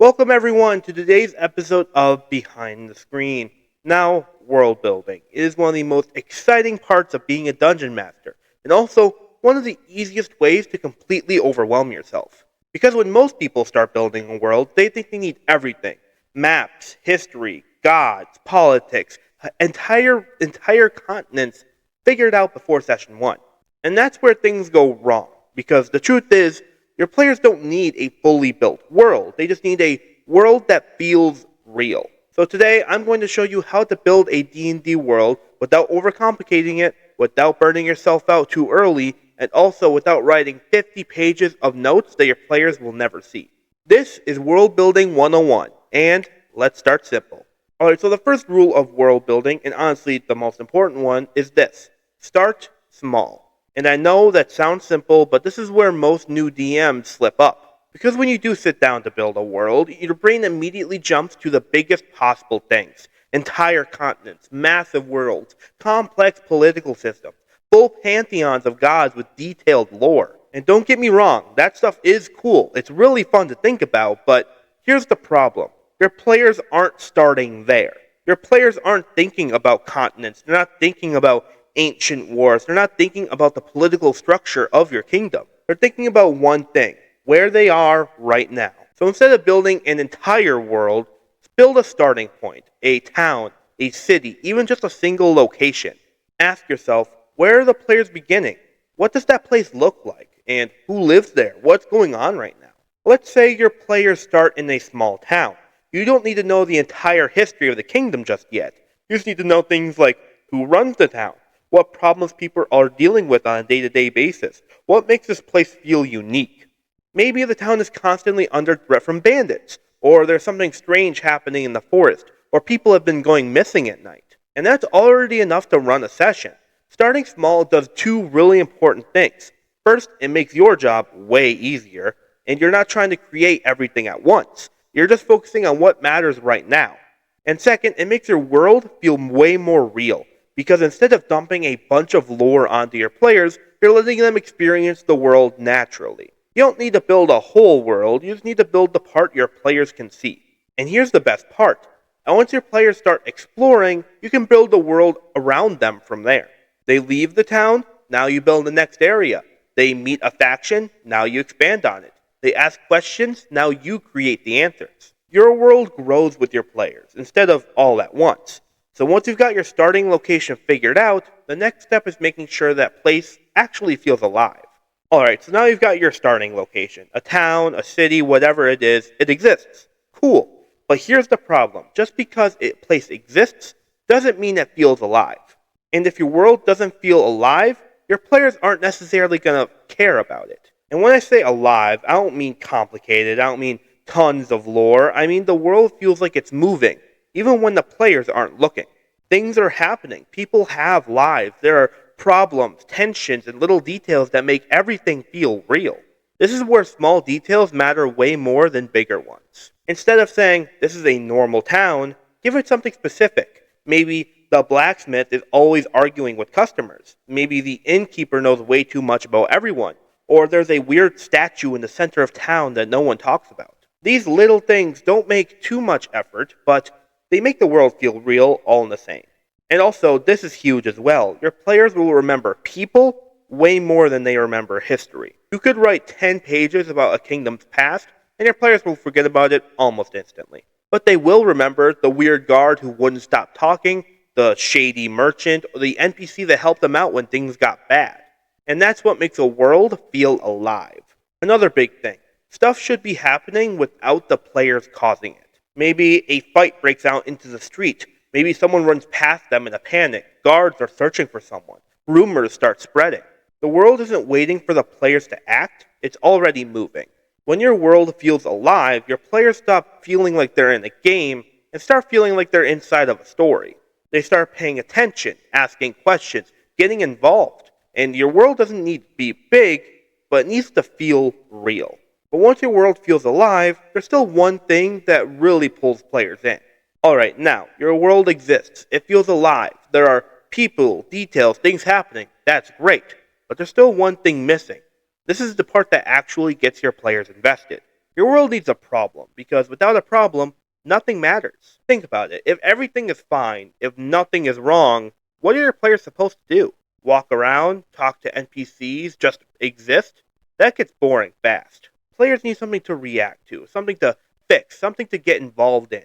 Welcome everyone to today's episode of Behind the Screen. Now, world building is one of the most exciting parts of being a dungeon master, and also one of the easiest ways to completely overwhelm yourself. Because when most people start building a world, they think they need everything. Maps, history, gods, politics, entire continents figured out before session 1. And that's where things go wrong, because the truth is, your players don't need a fully built world. They just need a world that feels real. So today, I'm going to show you how to build a D&D world without overcomplicating it, without burning yourself out too early, and also without writing 50 pages of notes that your players will never see. This is World Building 101, and let's start simple. Alright, so the first rule of world building, and honestly the most important one, is this. Start small. And I know that sounds simple, but this is where most new DMs slip up. Because when you do sit down to build a world, your brain immediately jumps to the biggest possible things. Entire continents, massive worlds, complex political systems, full pantheons of gods with detailed lore. And don't get me wrong, that stuff is cool. It's really fun to think about, but here's the problem. Your players aren't starting there. Your players aren't thinking about continents. They're not thinking about ancient wars. They're not thinking about the political structure of your kingdom. They're thinking about one thing, where they are right now. So instead of building an entire world, build a starting point, a town, a city, even just a single location. Ask yourself, where are the players beginning? What does that place look like? And who lives there? What's going on right now? Let's say your players start in a small town. You don't need to know the entire history of the kingdom just yet. You just need to know things like who runs the town, what problems people are dealing with on a day-to-day basis, what makes this place feel unique. Maybe the town is constantly under threat from bandits, or there's something strange happening in the forest, or people have been going missing at night. And that's already enough to run a session. Starting small does two really important things. First, it makes your job way easier, and you're not trying to create everything at once. You're just focusing on what matters right now. And second, it makes your world feel way more real. Because instead of dumping a bunch of lore onto your players, you're letting them experience the world naturally. You don't need to build a whole world, you just need to build the part your players can see. And here's the best part. And once your players start exploring, you can build the world around them from there. They leave the town, now you build the next area. They meet a faction, now you expand on it. They ask questions, now you create the answers. Your world grows with your players, instead of all at once. So once you've got your starting location figured out, the next step is making sure that place actually feels alive. Alright, so now you've got your starting location. A town, a city, whatever it is, it exists. Cool. But here's the problem. Just because a place exists doesn't mean it feels alive. And if your world doesn't feel alive, your players aren't necessarily going to care about it. And when I say alive, I don't mean complicated. I don't mean tons of lore. I mean the world feels like it's moving. Even when the players aren't looking. Things are happening. People have lives. There are problems, tensions, and little details that make everything feel real. This is where small details matter way more than bigger ones. Instead of saying, this is a normal town, give it something specific. Maybe the blacksmith is always arguing with customers. Maybe the innkeeper knows way too much about everyone. Or there's a weird statue in the center of town that no one talks about. These little things don't make too much effort, but they make the world feel real all in the same. And also, this is huge as well. Your players will remember people way more than they remember history. You could write 10 pages about a kingdom's past, and your players will forget about it almost instantly. But they will remember the weird guard who wouldn't stop talking, the shady merchant, or the NPC that helped them out when things got bad. And that's what makes a world feel alive. Another big thing. Stuff should be happening without the players causing it. Maybe a fight breaks out into the street. Maybe someone runs past them in a panic. Guards are searching for someone. Rumors start spreading. The world isn't waiting for the players to act. It's already moving. When your world feels alive, your players stop feeling like they're in a game and start feeling like they're inside of a story. They start paying attention, asking questions, getting involved. And your world doesn't need to be big, but it needs to feel real. But once your world feels alive, there's still one thing that really pulls players in. Alright, now, your world exists. It feels alive. There are people, details, things happening. That's great. But there's still one thing missing. This is the part that actually gets your players invested. Your world needs a problem, because without a problem, nothing matters. Think about it. If everything is fine, if nothing is wrong, what are your players supposed to do? Walk around, talk to NPCs, just exist? That gets boring fast. Players need something to react to, something to fix, something to get involved in.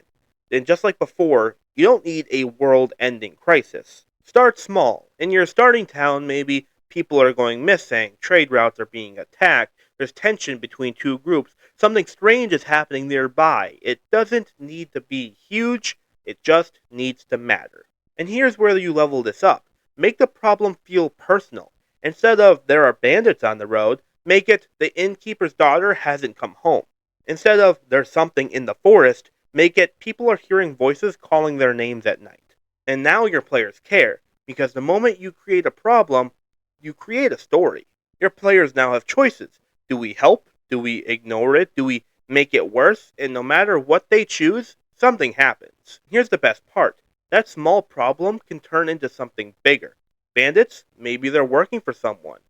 And just like before, you don't need a world ending crisis. Start small. In your starting town, maybe people are going missing, trade routes are being attacked, there's tension between two groups, something strange is happening nearby. It doesn't need to be huge, it just needs to matter. And here's where you level this up. Make the problem feel personal. Instead of there are bandits on the road, make it the innkeeper's daughter hasn't come home. Instead of there's something in the forest, make it people are hearing voices calling their names at night. And now your players care, because the moment you create a problem, you create a story. Your players now have choices. Do we help? Do we ignore it? Do we make it worse? And no matter what they choose, something happens. Here's the best part. That small problem can turn into something bigger. Bandits? Maybe they're working for someone.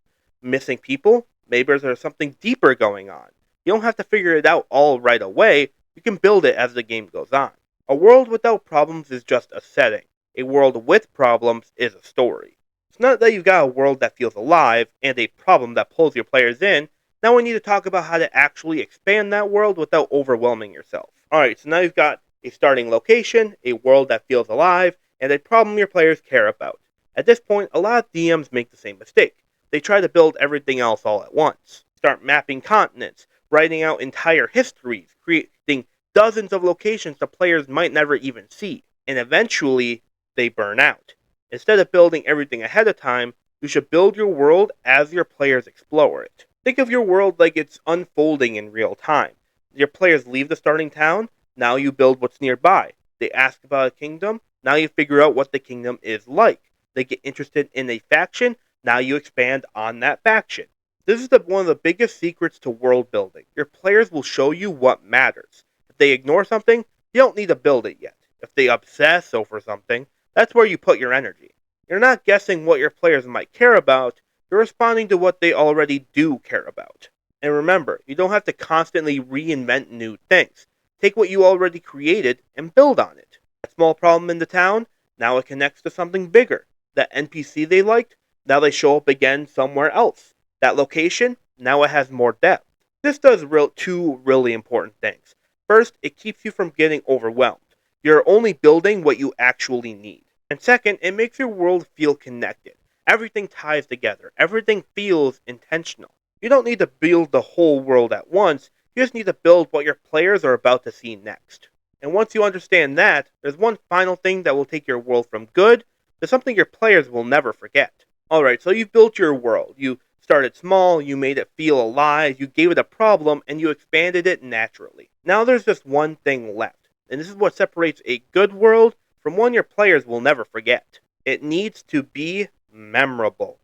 Missing people? Maybe there's something deeper going on. You don't have to figure it out all right away. You can build it as the game goes on. A world without problems is just a setting. A world with problems is a story. It's not that you've got a world that feels alive and a problem that pulls your players in. Now we need to talk about how to actually expand that world without overwhelming yourself. Alright, so now you've got a starting location, a world that feels alive, and a problem your players care about. At this point, a lot of DMs make the same mistake. They try to build everything else all at once. Start mapping continents, writing out entire histories, creating dozens of locations the players might never even see, and eventually they burn out. Instead of building everything ahead of time, you should build your world as your players explore it. Think of your world like it's unfolding in real time. Your players leave the starting town, now you build what's nearby. They ask about a kingdom, now you figure out what the kingdom is like. They get interested in a faction, now you expand on that faction. This is one of the biggest secrets to world building. Your players will show you what matters. If they ignore something, you don't need to build it yet. If they obsess over something, that's where you put your energy. You're not guessing what your players might care about, you're responding to what they already do care about. And remember, you don't have to constantly reinvent new things. Take what you already created and build on it. That small problem in the town, now it connects to something bigger. That NPC they liked, now they show up again somewhere else. That location, now it has more depth. This does two really important things. First, it keeps you from getting overwhelmed. You're only building what you actually need. And second, it makes your world feel connected. Everything ties together. Everything feels intentional. You don't need to build the whole world at once. You just need to build what your players are about to see next. And once you understand that, there's one final thing that will take your world from good to something your players will never forget. Alright, so you've built your world. You started small, you made it feel alive, you gave it a problem, and you expanded it naturally. Now there's just one thing left. And this is what separates a good world from one your players will never forget. It needs to be memorable.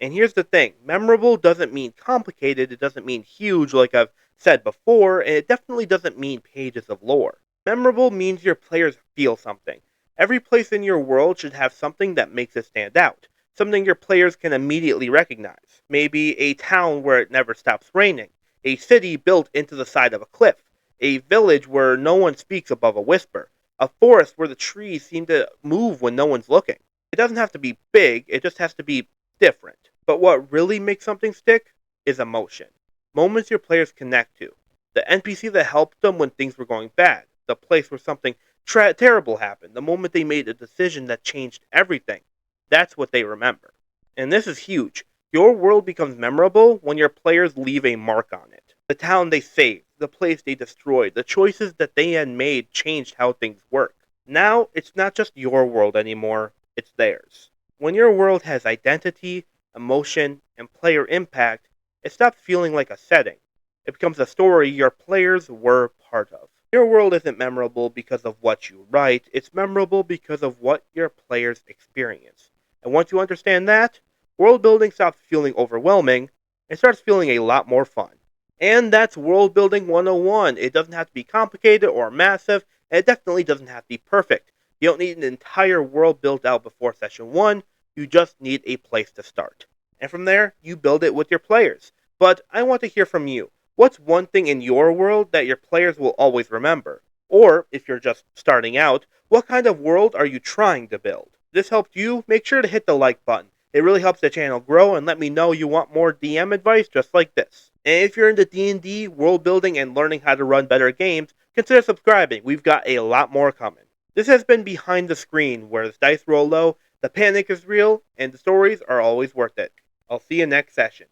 And here's the thing, memorable doesn't mean complicated, it doesn't mean huge like I've said before, and it definitely doesn't mean pages of lore. Memorable means your players feel something. Every place in your world should have something that makes it stand out, something your players can immediately recognize. Maybe a town where it never stops raining, a city built into the side of a cliff, a village where no one speaks above a whisper, a forest where the trees seem to move when no one's looking. It doesn't have to be big, it just has to be different. But what really makes something stick is emotion. Moments your players connect to. The NPC that helped them when things were going bad. The place where something terrible happened. The moment they made a decision that changed everything. That's what they remember. And this is huge. Your world becomes memorable when your players leave a mark on it. The town they saved, the place they destroyed, the choices that they had made changed how things work. Now, it's not just your world anymore, it's theirs. When your world has identity, emotion, and player impact, it stops feeling like a setting. It becomes a story your players were part of. Your world isn't memorable because of what you write, it's memorable because of what your players experience. And once you understand that, world building stops feeling overwhelming and starts feeling a lot more fun. And that's World Building 101. It doesn't have to be complicated or massive, and it definitely doesn't have to be perfect. You don't need an entire world built out before session 1, you just need a place to start. And from there, you build it with your players. But I want to hear from you. What's one thing in your world that your players will always remember? Or, if you're just starting out, what kind of world are you trying to build? If this helped you, make sure to hit the like button. It really helps the channel grow and let me know you want more DM advice just like this. And if you're into D&D, world building, and learning how to run better games, consider subscribing. We've got a lot more coming. This has been Behind the Screen, where the dice roll low, the panic is real, and the stories are always worth it. I'll see you next session.